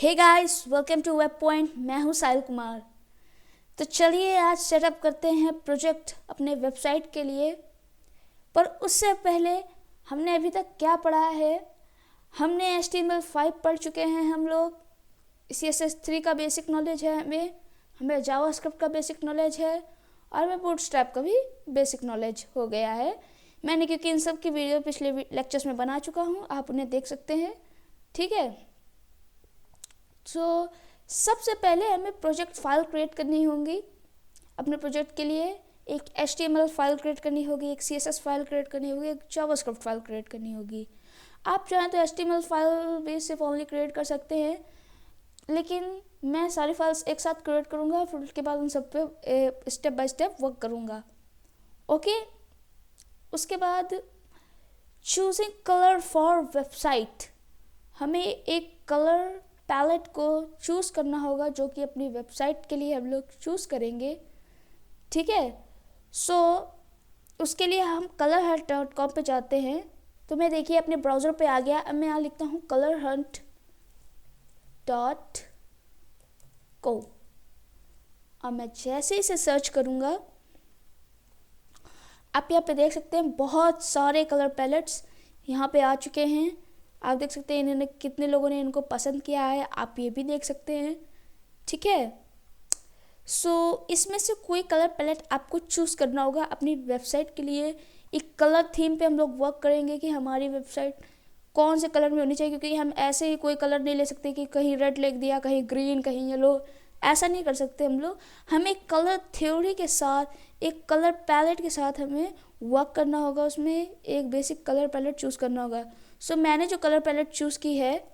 Hey guys, welcome to Web Point. मैं हूं साहिल कुमार। तो चलिए आज सेटअप करते हैं प्रोजेक्ट अपने वेबसाइट के लिए। पर उससे पहले हमने अभी तक क्या पढ़ा है। हमने HTML5 पढ़ चुके हैं हम लोग। CSS3 का बेसिक नॉलेज है हमें जावास्क्रिप्ट का बेसिक नॉलेज है और हमें बूटस्ट्रैप का भी बेसिक नॉलेज हो गया है। मैंने क्योंकि इन सब की वीडियो पिछले लेक्चर्स में बना चुका हूँ, आप उन्हें देख सकते हैं। ठीक है, तो सबसे पहले हमें प्रोजेक्ट फाइल क्रिएट करनी होगी। अपने प्रोजेक्ट के लिए एक HTML फाइल क्रिएट करनी होगी, एक CSS फाइल क्रिएट करनी होगी, एक जावास्क्रिप्ट फाइल क्रिएट करनी होगी। आप चाहें तो HTML फाइल भी सिर्फ ओनली क्रिएट कर सकते हैं, लेकिन मैं सारी फाइल्स एक साथ क्रिएट करूँगा, फिर उसके बाद उन सब पे स्टेप बाय स्टेप वर्क करूँगा। ओके, उसके बाद चूजिंग कलर फॉर वेबसाइट। हमें एक कलर पैलेट को चूज़ करना होगा जो कि अपनी वेबसाइट के लिए हम लोग चूज़ करेंगे। ठीक है, सो उसके लिए हम colorhunt.com पे जाते हैं। तो मैं देखिए अपने ब्राउज़र पे आ गया। अब मैं यहाँ लिखता हूँ colorhunt.co। अब मैं जैसे इसे सर्च करूँगा, आप यहाँ पे देख सकते हैं बहुत सारे कलर पैलेट्स यहाँ पे आ चुके हैं। आप देख सकते हैं इन्होंने कितने लोगों ने इनको पसंद किया है, आप ये भी देख सकते हैं। ठीक है, सो इसमें से कोई कलर पैलेट आपको चूज़ करना होगा अपनी वेबसाइट के लिए। एक कलर थीम पे हम लोग वर्क करेंगे कि हमारी वेबसाइट कौन से कलर में होनी चाहिए, क्योंकि हम ऐसे ही कोई कलर नहीं ले सकते कि कहीं रेड लिख दिया, कहीं ग्रीन, कहीं येलो। ऐसा नहीं कर सकते हम लोग। हमें कलर थ्योरी के साथ, एक कलर पैलेट के साथ हमें वर्क करना होगा। उसमें एक बेसिक कलर पैलेट चूज़ करना होगा। सो मैंने जो कलर पैलेट चूज़ की है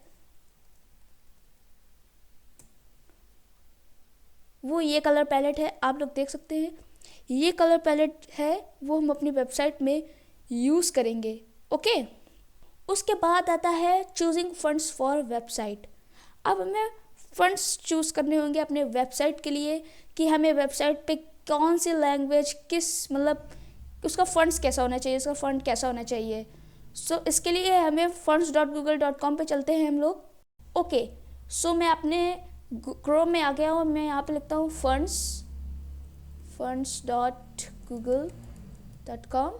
वो ये कलर पैलेट है। आप लोग देख सकते हैं ये कलर पैलेट है, वो हम अपनी वेबसाइट में यूज़ करेंगे। ओके, उसके बाद आता है चूजिंग फंड्स फॉर वेबसाइट। अब हमें फंड्स चूज़ करने होंगे अपने वेबसाइट के लिए कि हमें वेबसाइट पे कौन सी लैंग्वेज, किस मतलब उसका फंड्स कैसा होना चाहिए, उसका फंड कैसा होना चाहिए। सो इसके लिए हमें funds.google.com पे चलते हैं हम लोग। ओके, सो मैं अपने क्रोम में आ गया हूँ। मैं यहाँ पे लिखता हूँ funds.google.com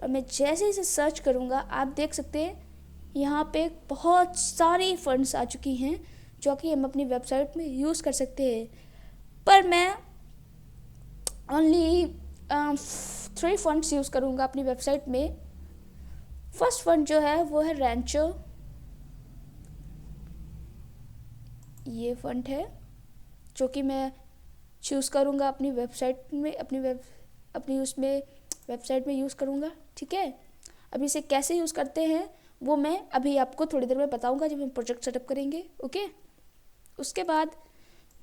और मैं जैसे इसे सर्च करूँगा, आप देख सकते हैं यहाँ पे बहुत सारी फंड्स आ चुकी हैं जो कि हम अपनी वेबसाइट में यूज़ कर सकते हैं। पर मैं ओनली 3 फंड्स यूज़ करूँगा अपनी वेबसाइट में। फर्स्ट फंड जो है वो है रैंचो। ये फंड है जो कि मैं चूज़ करूँगा अपनी वेबसाइट में, अपनी उसमें वेबसाइट में यूज़ करूँगा। ठीक है, अब इसे कैसे यूज़ करते हैं वो मैं अभी आपको थोड़ी देर में बताऊँगा जब हम प्रोजेक्ट सेटअप करेंगे। ओके, उसके बाद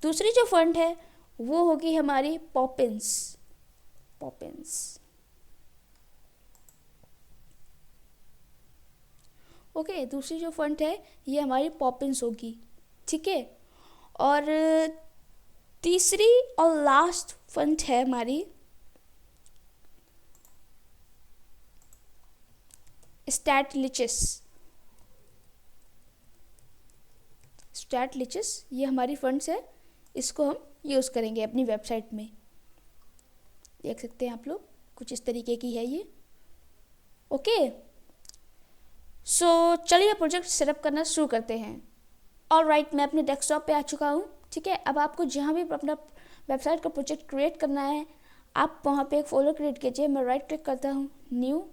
दूसरी जो फंड है वो होगी हमारी पॉपिंस। ओके, दूसरी जो फंड है ये हमारी पॉपिंस होगी। ठीक है, और तीसरी और लास्ट फंड है हमारी स्टैटलिचेस। ये हमारी फंड्स है, इसको हम यूज़ करेंगे अपनी वेबसाइट में। देख सकते हैं आप लोग, कुछ इस तरीके की है ये। ओके, सो चलिए प्रोजेक्ट सेटअप करना शुरू करते हैं। ऑलराइट, मैं अपने डेस्कटॉप पे आ चुका हूँ। ठीक है, अब आपको जहाँ भी अपना वेबसाइट का प्रोजेक्ट क्रिएट करना है, आप वहाँ पे एक फ़ोल्डर क्रिएट कीजिए। मैं राइट क्लिक करता हूँ, न्यू,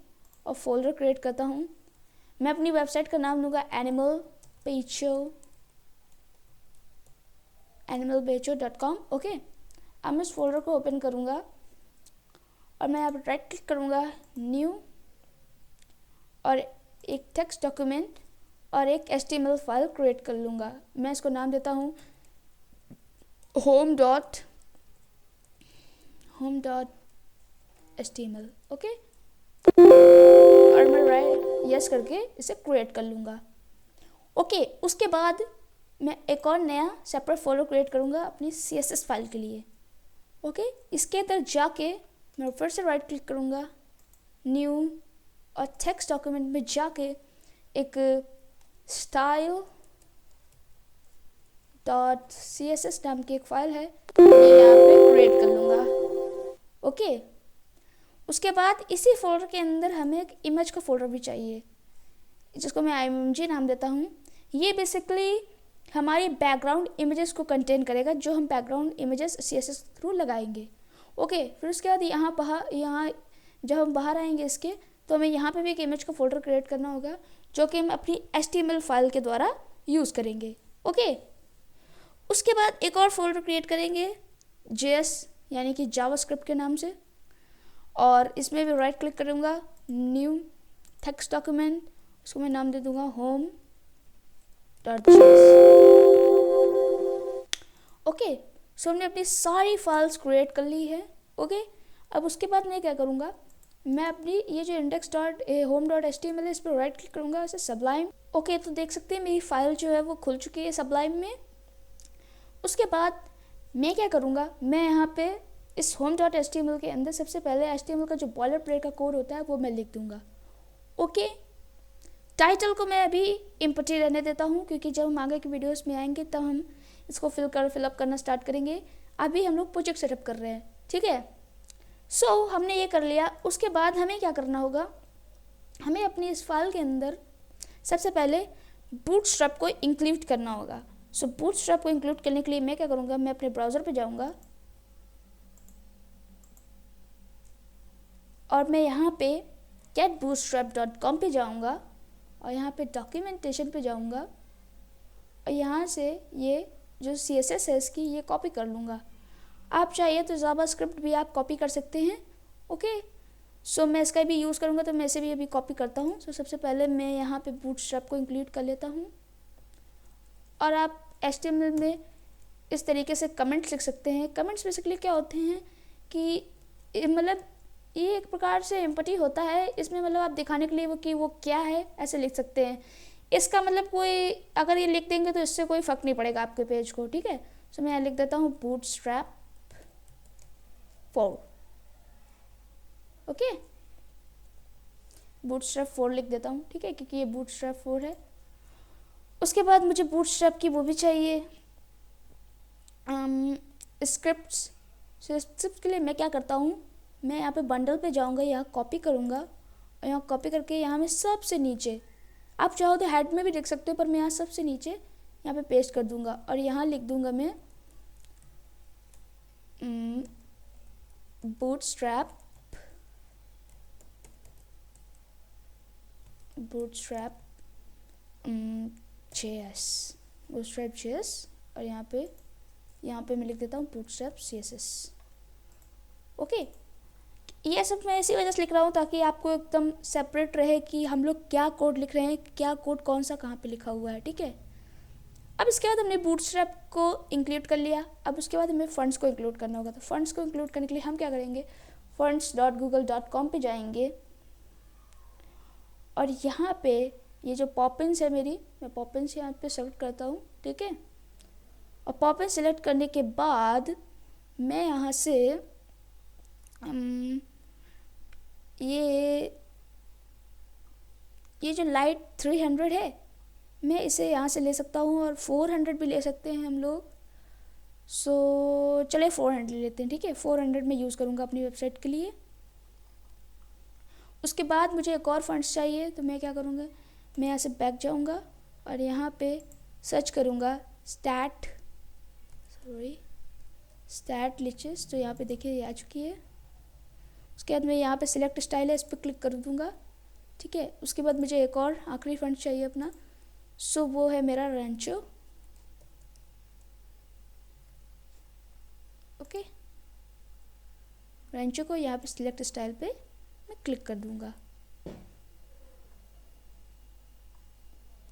और फोल्डर क्रिएट करता हूँ। मैं अपनी वेबसाइट का नाम दूंगा animalbecho.com। ओके, अब मैं इस फोल्डर को ओपन करूँगा और मैं यहाँ पर राइट क्लिक करूँगा, न्यू, और एक टेक्स्ट डॉक्यूमेंट और एक HTML फाइल क्रिएट कर लूँगा। मैं इसको नाम देता हूँ home.html। ओके, और मैं यस करके इसे क्रिएट कर लूँगा। ओके, उसके बाद मैं एक और नया सेपरेट फोल्डर क्रिएट करूँगा अपनी CSS फाइल के लिए। ओके, इसके अंदर जाके मैं फिर से राइट क्लिक करूँगा, न्यू, और टेक्स्ट डॉक्यूमेंट में जाके एक style dot C S S नाम की एक फ़ाइल है, ये यहाँ पे क्रिएट कर लूँगा। ओके, उसके बाद इसी फोल्डर के अंदर हमें एक इमेज का फोल्डर भी चाहिए, जिसको मैं IMG नाम देता हूँ। ये बेसिकली हमारी बैकग्राउंड इमेजेस को कंटेन करेगा, जो हम बैकग्राउंड इमेजेस CSS थ्रू लगाएंगे। ओके, फिर उसके बाद यहाँ जब हम बाहर आएंगे इसके, तो हमें यहाँ पे भी एक इमेज का फोल्डर क्रिएट करना होगा, जो कि हम अपनी HTML फाइल के द्वारा यूज़ करेंगे। ओके, उसके बाद एक और फोल्डर क्रिएट करेंगे JS यानी कि जावास्क्रिप्ट के नाम से, और इसमें भी राइट क्लिक करूँगा, न्यू टेक्स्ट डॉक्यूमेंट, उसको मैं नाम दे दूँगा home.js। ओके, सो हमने अपनी सारी फाइल्स क्रिएट कर ली है। ओके, अब उसके बाद मैं क्या करूँगा, मैं अपनी ये जो index.home.html है, इस पर राइट क्लिक करूँगा, इसे सबलाइम। ओके, तो देख सकते हैं मेरी फाइल जो है वो खुल चुकी है सबलाइम में। उसके बाद मैं क्या करूँगा, मैं यहाँ पे इस home.html के अंदर सबसे पहले HTML का जो बॉयलर प्लेट का कोड होता है वो मैं लिख दूँगा। ओके, टाइटल को मैं अभी एम्प्टी रहने देता हूँ, क्योंकि जब हम आगे की वीडियोस में आएंगे तब हम इसको फिलअप करना स्टार्ट करेंगे। अभी हम लोग प्रोजेक्ट सेटअप कर रहे हैं, ठीक है। सो हमने ये कर लिया। उसके बाद हमें क्या करना होगा, हमें अपनी इस फाइल के अंदर सबसे पहले बूटस्ट्रैप को इंक्लूड करना होगा। सो बूटस्ट्रैप को इंक्लूड करने के लिए मैं क्या करूँगा, मैं अपने ब्राउज़र पे जाऊँगा और मैं यहाँ पे getbootstrap.com पे जाऊँगा और यहाँ पे डॉक्यूमेंटेशन पे जाऊँगा और यहाँ से ये जो CSS है इसकी ये कॉपी कर लूँगा। आप चाहिए तो जावास्क्रिप्ट भी आप कॉपी कर सकते हैं। ओके, सो मैं इसका भी यूज़ करूँगा, तो मैं इसे भी अभी कॉपी करता हूँ। सो सबसे पहले मैं यहाँ पे बूटस्ट्रैप को इंक्लूड कर लेता हूँ और आप HTML में इस तरीके से कमेंट्स लिख सकते हैं। कमेंट्स बेसिकली क्या होते हैं कि मतलब ये एक प्रकार से एम्पटी होता है, इसमें मतलब आप दिखाने के लिए वो क्या है ऐसे लिख सकते हैं। इसका मतलब कोई अगर ये लिख देंगे तो इससे कोई फ़र्क नहीं पड़ेगा आपके पेज को, ठीक है। सो मैं लिख देता हूँ बूटस्ट्रैप 4। ओके, बूटस्ट्रैप 4 लिख देता हूँ, ठीक है, क्योंकि ये बूटस्ट्रैप 4 है। उसके बाद मुझे बूटस्ट्रैप की वो भी चाहिए स्क्रिप्ट्स। सो स्क्रिप्ट के लिए मैं क्या करता हूँ, मैं यहाँ पे बंडल पे जाऊँगा, यहाँ कॉपी करूँगा और यहाँ कॉपी करके यहाँ में सबसे नीचे, आप चाहो तो हेड में भी लिख सकते हो, पर मैं यहाँ सबसे नीचे यहाँ पे पेस्ट कर दूँगा और यहाँ लिख दूँगा मैं बूटस्ट्रैप JS और यहाँ पे मैं लिख देता हूँ बूटस्ट्रैप CSS। ओके, ये सब मैं इसी वजह से लिख रहा हूँ ताकि आपको एकदम सेपरेट रहे कि हम लोग क्या कोड लिख रहे हैं, क्या कोड कौन सा कहाँ पे लिखा हुआ है, ठीक है। अब इसके बाद हमने बूटस्ट्रैप को इंक्लूड कर लिया। अब उसके बाद हमें फंड्स को इंक्लूड करना होगा। तो फंड्स को इंक्लूड करने के लिए हम क्या करेंगे, funds.google.com पे जाएंगे और यहाँ पे ये जो पॉपिन्स है मेरी, मैं पॉपिन्स यहाँ पे सेलेक्ट करता हूँ, ठीक है। और पॉपिन सेलेक्ट करने के बाद मैं यहाँ से ये जो लाइट 300 है मैं इसे यहाँ से ले सकता हूँ और 400 भी ले सकते हैं हम लोग। सो चले 400 ले लेते हैं, ठीक है। 400 में यूज़ करूँगा अपनी वेबसाइट के लिए। उसके बाद मुझे एक और फंड्स चाहिए, तो मैं क्या करूँगा, मैं यहाँ से बैक जाऊँगा और यहाँ पे सर्च करूँगा स्टैट लिचेस। तो यहाँ पे देखिए ये आ चुकी है। उसके बाद मैं यहाँ पे सिलेक्ट स्टाइल है, इस पर क्लिक कर दूँगा, ठीक है। उसके बाद मुझे एक और आखिरी फंड चाहिए अपना, सो वो है मेरा रेंचो। ओके, रेंचो को यहाँ पे सिलेक्ट स्टाइल पे मैं क्लिक कर दूँगा।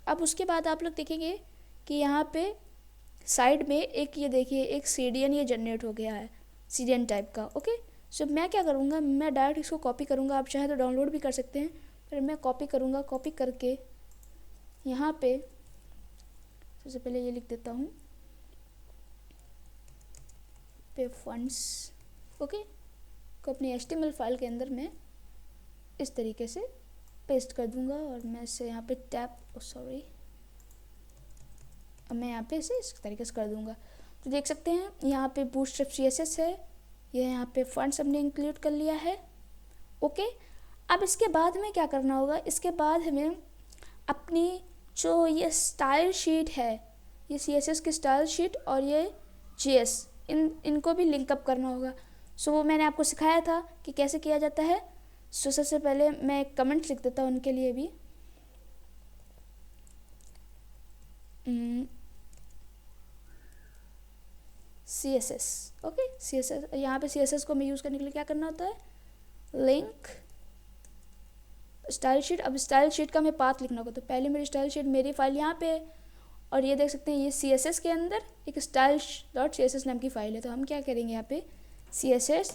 अब उसके बाद आप लोग देखेंगे कि यहाँ पे साइड में एक ये देखिए एक CDN ये जनरेट हो गया है, CDN टाइप का। ओके, सो मैं क्या करूँगा, मैं डायरेक्ट इसको कॉपी करूँगा। आप चाहे तो डाउनलोड भी कर सकते हैं, पर मैं कॉपी करूँगा। कॉपी करके यहाँ पे सबसे पहले ये लिख देता हूँ पे फंड्स। ओके, को अपनी HTML फाइल के अंदर मैं इस तरीके से पेस्ट कर दूँगा और मैं इसे यहाँ पे अब मैं यहाँ पे इसे इस तरीके से कर दूँगा। तो देख सकते हैं यहाँ पे बूटस्ट्रैप CSS है, ये यहाँ पे फॉन्ट्स हमने इंक्लूड कर लिया है। ओके, अब इसके बाद हमें क्या करना होगा, इसके बाद हमें अपनी जो ये स्टाइल शीट है, ये CSS की स्टाइल शीट और ये JS इनको भी लिंकअप करना होगा। सो वो मैंने आपको सिखाया था कि कैसे किया जाता है। सो सबसे पहले मैं कमेंट लिख देता हूँ उनके लिए भी। CSS, ओके, CSS यहाँ पे CSS को मैं यूज़ करने के लिए क्या करना होता है, लिंक स्टाइल शीट। अब स्टाइल शीट का हमें पाथ लिखना होगा, तो पहले मेरी स्टाइल शीट मेरी फाइल यहाँ पे है और ये देख सकते हैं ये CSS के अंदर एक style.css नाम की फाइल है। तो हम क्या करेंगे यहाँ पे CSS/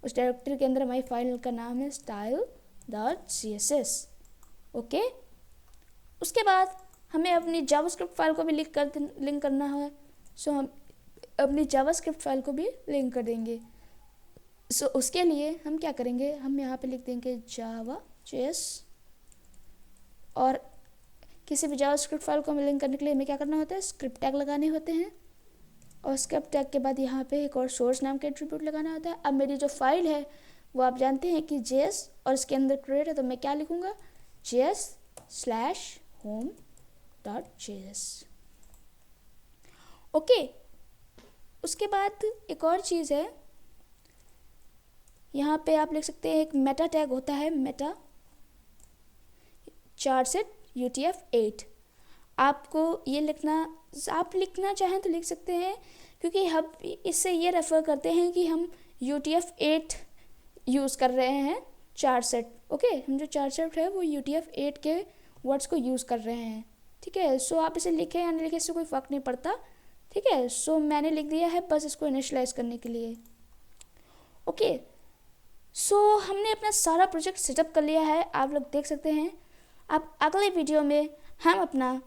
उस डायरेक्टरी के अंदर हमारी फाइल का नाम है style.css। ओके, उसके बाद हमें अपनी जावास्क्रिप्ट फाइल को भी लिंक करना है। सो हम अपनी जावास्क्रिप्ट फाइल को भी लिंक कर देंगे। सो उसके लिए हम क्या करेंगे, हम यहाँ पे लिख देंगे java.js और किसी भी जावास्क्रिप्ट फाइल को हमें लिंक करने के लिए हमें क्या करना होता है, स्क्रिप्ट टैग लगाने होते हैं और स्क्रिप्ट टैग के बाद यहाँ पे एक और सोर्स नाम का एट्रीब्यूट लगाना होता है। अब मेरी जो फाइल है वो आप जानते हैं कि JS और इसके अंदर क्रिएट है, तो मैं क्या लिखूँगा JS/home.js। ओके, उसके बाद एक और चीज़ है, यहाँ पे आप लिख सकते हैं एक मेटा टैग होता है, मेटा charset UTF-8। आपको ये आप लिखना चाहें तो लिख सकते हैं, क्योंकि हम इससे ये रेफ़र करते हैं कि हम UTF-8 यूज़ कर रहे हैं charset। ओके, हम जो charset है वो UTF-8 के वर्ड्स को यूज़ कर रहे हैं। ठीक है, सो आप इसे लिखें या नहीं लिखें इससे कोई फ़र्क नहीं पड़ता। ठीक है, सो मैंने लिख दिया है बस इसको इनिशियलाइज करने के लिए। ओके, सो हमने अपना सारा प्रोजेक्ट सेटअप कर लिया है, आप लोग देख सकते हैं। अब अगले वीडियो में हम अपना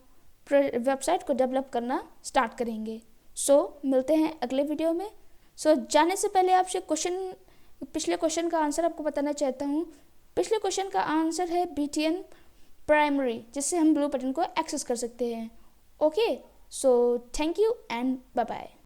वेबसाइट को डेवलप करना स्टार्ट करेंगे। सो मिलते हैं अगले वीडियो में। सो जाने से पहले आपसे पिछले क्वेश्चन का आंसर आपको बताना चाहता हूँ। पिछले क्वेश्चन का आंसर है BTN प्राइमरी, जिससे हम ब्लू बटन को एक्सेस कर सकते हैं। Okay, so thank you and bye bye.